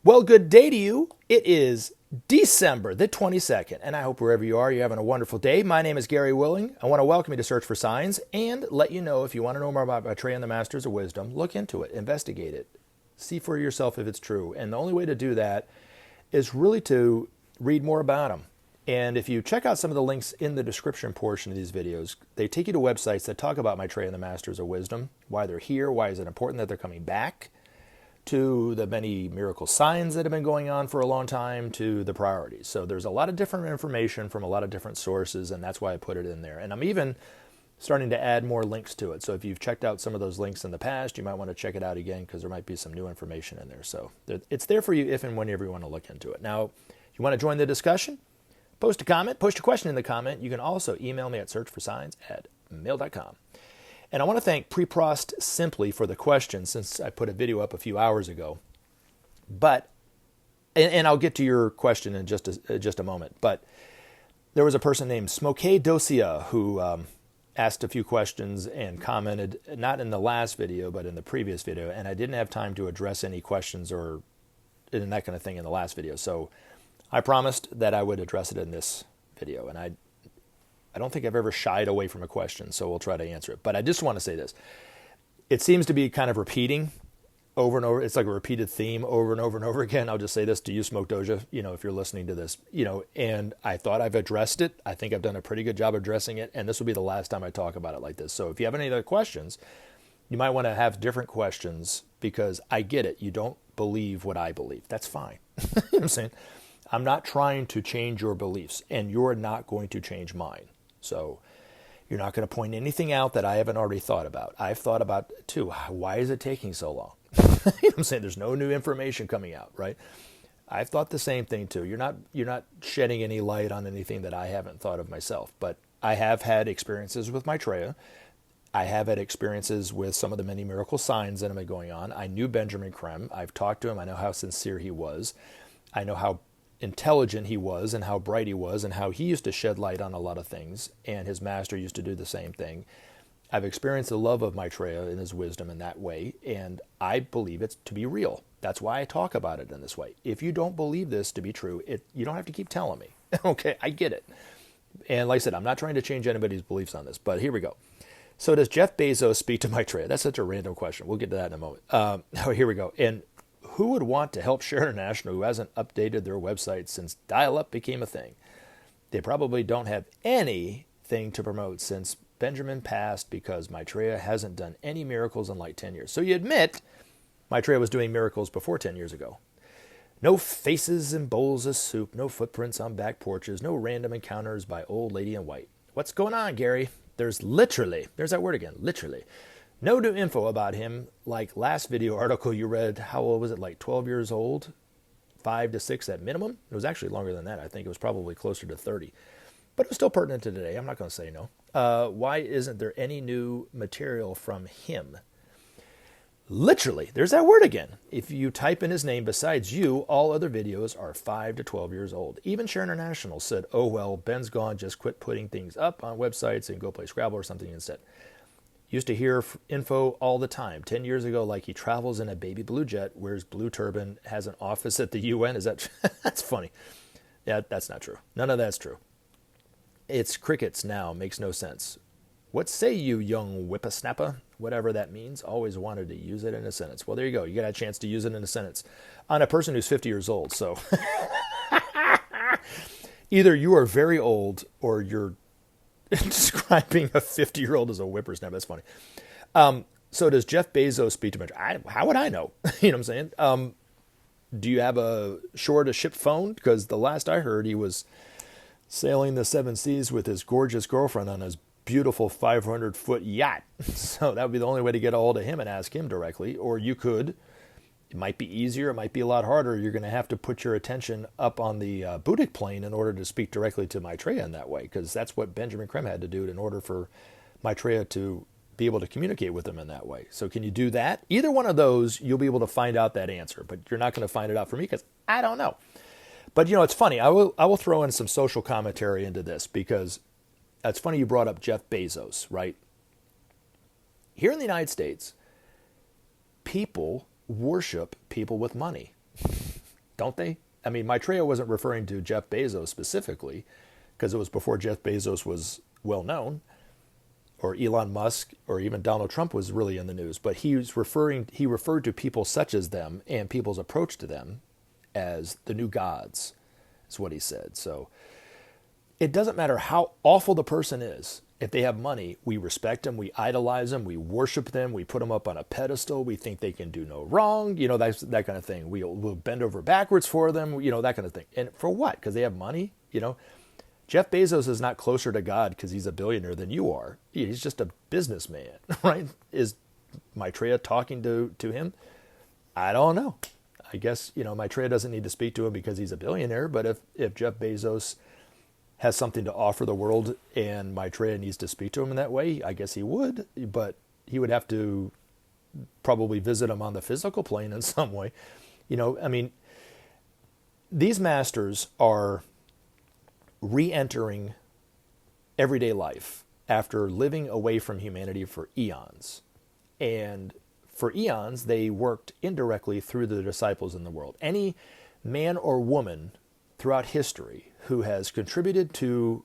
Well, good day to you. It is December the 22nd, and I hope wherever you are, you're having a wonderful day. My name is Gary Willing. I want to welcome you to Search for Signs and let you know if you want to know more about Maitreya and the Masters of Wisdom, look into it, investigate it, see for yourself if it's true. And the only way to do that is really to read more about them. And if you check out some of the links in the description portion of these videos, they take you to websites that talk about Maitreya and the Masters of Wisdom, why they're here, why is it important that they're coming back, to the many miracle signs that have been going on for a long time, to the priorities. So there's a lot of different information from a lot of different sources, and that's why I put it in there. And I'm even starting to add more links to it. So if you've checked out some of those links in the past, you might want to check it out again because there might be some new information in there. So it's there for you if and whenever you want to look into it. Now, you want to join the discussion? Post a comment, post a question in the comment. You can also email me at searchforsigns@mail.com. And I want to thank Preprost Simply for the question since I put a video up a few hours ago. But, and I'll get to your question in just a moment. But there was a person named Smoke Dosia who asked a few questions and commented, not in the last video, but in the previous video. And I didn't have time to address any questions or that kind of thing in the last video. So I promised that I would address it in this video. And I don't think I've ever shied away from a question, so we'll try to answer it. But I just want to say this. It seems to be kind of repeating over and over. It's like a repeated theme over and over and over again. I'll just say this to you, Smoke Doja, if you're listening to this, and I thought I've addressed it. I think I've done a pretty good job addressing it, and this will be the last time I talk about it like this. So if you have any other questions, you might want to have different questions because I get it. You don't believe what I believe. That's fine. You know what I'm saying? I'm not trying to change your beliefs, and you're not going to change mine. So you're not going to point anything out that I haven't already thought about. I've thought about it too. Why is it taking so long? You know what I'm saying? There's no new information coming out, right? I've thought the same thing too. You're not shedding any light on anything that I haven't thought of myself. But I have had experiences with Maitreya. I have had experiences with some of the many miracle signs that have been going on. I knew Benjamin Creme. I've talked to him. I know how sincere he was. I know how intelligent he was and how bright he was and how he used to shed light on a lot of things, and his master used to do the same thing. I've experienced the love of Maitreya and his wisdom in that way, and I believe it to be real. That's why I talk about it in this way. If you don't believe this to be true, you don't have to keep telling me. Okay, I get it. And like I said, I'm not trying to change anybody's beliefs on this, but here we go. So does Jeff Bezos speak to Maitreya? That's such a random question. We'll get to that in a moment. Here we go. And who would want to help Share International who hasn't updated their website since dial-up became a thing? They probably don't have anything to promote since Benjamin passed because Maitreya hasn't done any miracles in like 10 years. So you admit Maitreya was doing miracles before 10 years ago. No faces in bowls of soup, no footprints on back porches, no random encounters by old lady in white. What's going on, Gary? There's that word again, literally. No new info about him, like last video article you read, how old was it, like 12 years old? 5 to 6 at minimum? It was actually longer than that. I think it was probably closer to 30. But it was still pertinent to today. I'm not going to say no. Why isn't there any new material from him? Literally, there's that word again. If you type in his name besides you, all other videos are 5 to 12 years old. Even Share International said, oh well, Ben's gone, just quit putting things up on websites and go play Scrabble or something instead. Used to hear info all the time. 10 years ago, like he travels in a baby blue jet, wears blue turban, has an office at the UN. Is that that's funny. Yeah, that's not true. None of that's true. It's crickets now. Makes no sense. What say you, young whippersnapper? Whatever that means. Always wanted to use it in a sentence. Well, there you go. You got a chance to use it in a sentence on a person who's 50 years old. So either you are very old or you're describing a 50-year-old as a whippersnapper. That's funny. So does Jeff Bezos speak to Maitreya? How would I know? You know what I'm saying? Do you have a shore-to-ship phone? Because the last I heard, he was sailing the 7 seas with his gorgeous girlfriend on his beautiful 500-foot yacht. So that would be the only way to get a hold of him and ask him directly. Or you could. It might be easier. It might be a lot harder. You're going to have to put your attention up on the Buddhic plane in order to speak directly to Maitreya in that way, because that's what Benjamin Creme had to do in order for Maitreya to be able to communicate with him in that way. So can you do that? Either one of those, you'll be able to find out that answer, but you're not going to find it out for me because I don't know. But it's funny. I will throw in some social commentary into this because it's funny you brought up Jeff Bezos, right? Here in the United States, people worship people with money. don't they? I mean, Maitreya wasn't referring to Jeff Bezos specifically, because it was before Jeff Bezos was well known, or Elon Musk, or even Donald Trump was really in the news. But he referred to people such as them and people's approach to them as the new gods, is what he said. So it doesn't matter how awful the person is. If they have money, we respect them, we idolize them, we worship them, we put them up on a pedestal, we think they can do no wrong, that kind of thing. We'll bend over backwards for them, that kind of thing. And for what? Because they have money? Jeff Bezos is not closer to God because he's a billionaire than you are. He's just a businessman, right? Is Maitreya talking to him? I don't know. I guess, Maitreya doesn't need to speak to him because he's a billionaire, but if Jeff Bezos has something to offer the world and Maitreya needs to speak to him in that way, I guess he would, but he would have to probably visit him on the physical plane in some way. These masters are re-entering everyday life after living away from humanity for eons. And for eons, they worked indirectly through the disciples in the world. Any man or woman throughout history who has contributed to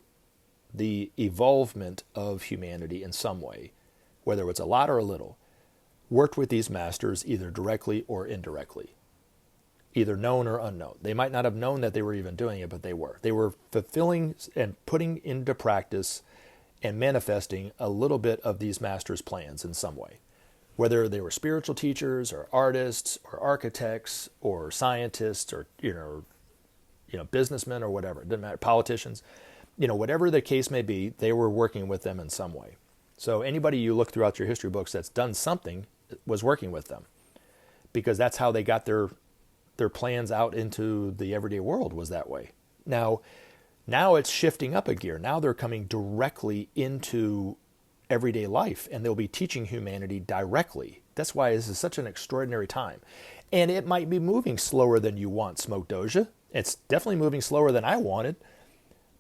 the evolvement of humanity in some way, whether it's a lot or a little, worked with these masters either directly or indirectly, either known or unknown. They might not have known that they were even doing it, but they were. They were fulfilling and putting into practice and manifesting a little bit of these masters' plans in some way, whether they were spiritual teachers or artists or architects or scientists or, businessmen or whatever. It didn't matter. Politicians, whatever the case may be, they were working with them in some way. So anybody you look throughout your history books that's done something was working with them, because that's how they got their plans out into the everyday world, was that way. Now it's shifting up a gear. Now they're coming directly into everyday life, and they'll be teaching humanity directly. That's why this is such an extraordinary time. And it might be moving slower than you want, Smoke Doja. It's definitely moving slower than I wanted.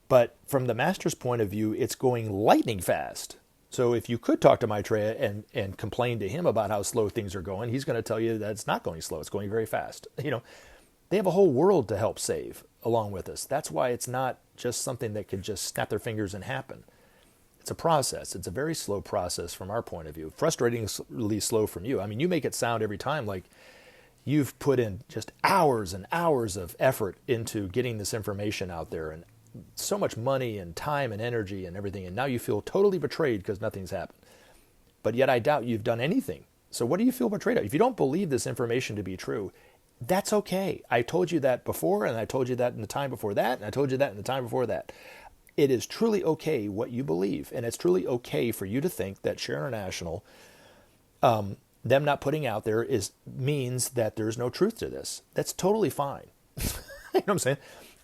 But from the master's point of view, it's going lightning fast. So if you could talk to Maitreya and complain to him about how slow things are going, he's going to tell you that it's not going slow. It's going very fast. They have a whole world to help save along with us. That's why it's not just something that could just snap their fingers and happen. It's a process. It's a very slow process from our point of view. Frustratingly slow from you. I mean, you make it sound every time like you've put in just hours and hours of effort into getting this information out there, and so much money and time and energy and everything, and now you feel totally betrayed because nothing's happened. But yet I doubt you've done anything. So what do you feel betrayed of? If you don't believe this information to be true, that's okay. I told you that before, and I told you that in the time before that, and I told you that in the time before that. It is truly okay what you believe, and it's truly okay for you to think that Share International, them not putting out there means that there's no truth to this. That's totally fine. You know what I'm saying?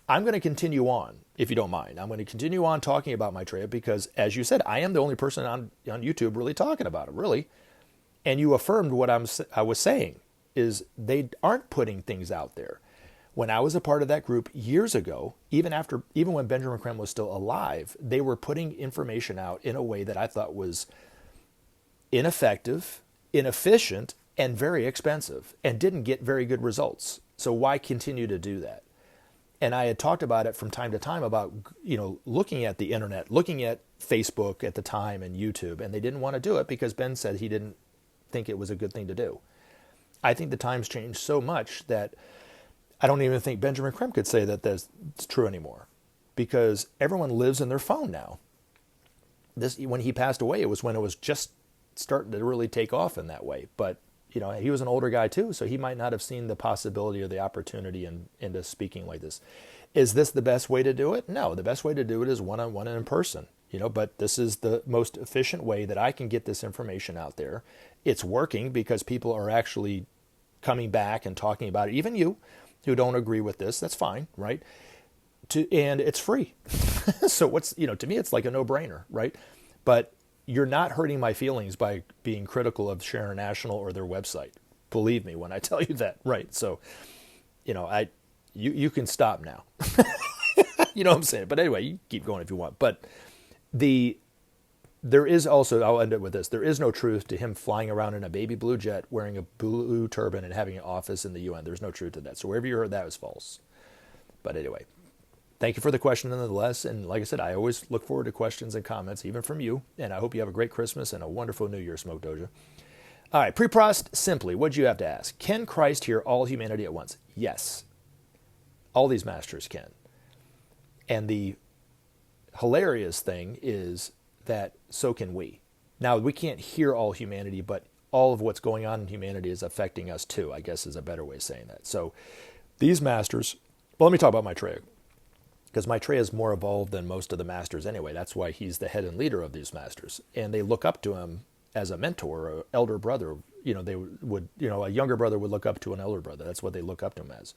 I'm going to continue on, if you don't mind. I'm going to continue on talking about Maitreya because, as you said, I am the only person on YouTube really talking about it, really. And you affirmed what I was saying, is they aren't putting things out there. When I was a part of that group years ago, even when Benjamin Creme was still alive, they were putting information out in a way that I thought was ineffective, inefficient, and very expensive, and didn't get very good results. So why continue to do that? And I had talked about it from time to time about, looking at the internet, looking at Facebook at the time and YouTube, and they didn't want to do it because Ben said he didn't think it was a good thing to do. I think the times changed so much that I don't even think Benjamin Creme could say that that's true anymore, because everyone lives in their phone now. When he passed away, it was when it was just starting to really take off in that way. But he was an older guy too, so he might not have seen the possibility or the opportunity into speaking like this. Is this the best way to do it? No, the best way to do it is one-on-one and in person. But this is the most efficient way that I can get this information out there. It's working because people are actually coming back and talking about it. Even you, who don't agree with this, that's fine, right? And it's free. So to me, it's like a no-brainer, right? But you're not hurting my feelings by being critical of Share International or their website. Believe me when I tell you that, right? So, you can stop now. You know what I'm saying? But anyway, you keep going if you want. But there is also, I'll end it with this, there is no truth to him flying around in a baby blue jet, wearing a blue turban, and having an office in the UN. There's no truth to that. So wherever you heard that was false. But anyway, thank you for the question nonetheless. And like I said, I always look forward to questions and comments, even from you. And I hope you have a great Christmas and a wonderful New Year, Smoke Doja. All right, Preprost, simply, what'd you have to ask? Can Christ hear all humanity at once? Yes. All these masters can. And the hilarious thing is that so can we. Now, we can't hear all humanity, but all of what's going on in humanity is affecting us too, I guess is a better way of saying that. So these masters, well, let me talk about Maitreya, because Maitreya is more evolved than most of the masters anyway. That's why he's the head and leader of these masters. And they look up to him as a mentor, or elder brother. They would, a younger brother would look up to an elder brother. That's what they look up to him as.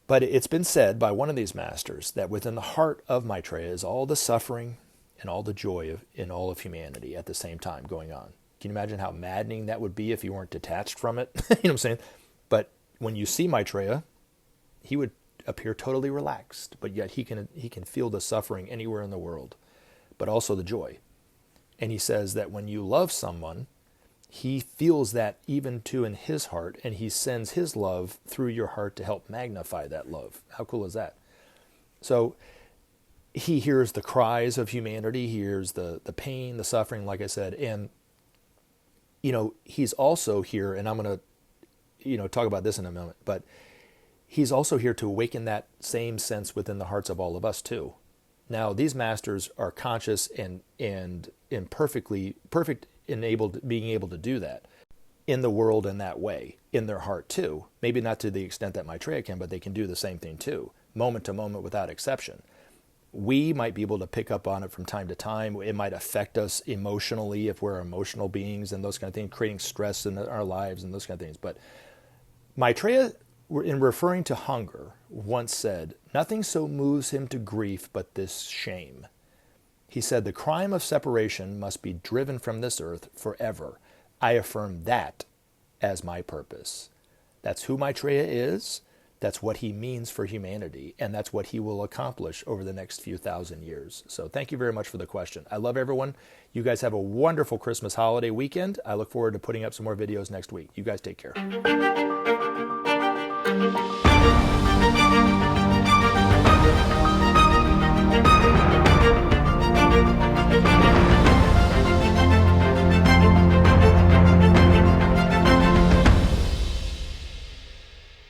But it's been said by one of these masters that within the heart of Maitreya is all the suffering and all the joy in all of humanity at the same time going on. Can you imagine how maddening that would be if you weren't detached from it? You know what I'm saying? But when you see Maitreya, he would appear totally relaxed, but yet he can feel the suffering anywhere in the world, but also the joy. And he says that when you love someone, he feels that even too in his heart, and he sends his love through your heart to help magnify that love. How cool is that? So he hears the cries of humanity, he hears the pain, the suffering, like I said, and he's also here, and I'm going to talk about this in a moment, but he's also here to awaken that same sense within the hearts of all of us too. Now, these masters are conscious and perfect being able to do that in the world in that way, in their heart too. Maybe not to the extent that Maitreya can, but they can do the same thing too, moment to moment without exception. We might be able to pick up on it from time to time. It might affect us emotionally if we're emotional beings and those kind of things, creating stress in our lives and those kind of things. But Maitreya, in referring to hunger, once said, "Nothing so moves him to grief but this shame." He said, "The crime of separation must be driven from this earth forever. I affirm that as my purpose." That's who Maitreya is. That's what he means for humanity. And that's what he will accomplish over the next few thousand years. So thank you very much for the question. I love everyone. You guys have a wonderful Christmas holiday weekend. I look forward to putting up some more videos next week. You guys take care.